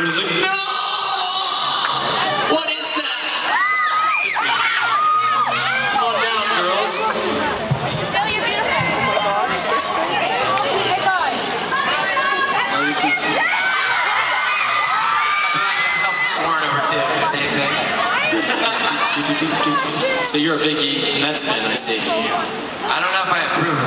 everyone's like, no! What is that? Just me. Come on down, girls. Bill, you're beautiful. Hey, guys. Love you too. Warren over too, same thing. So you're a big Mets fan, I see. I don't know if I approve of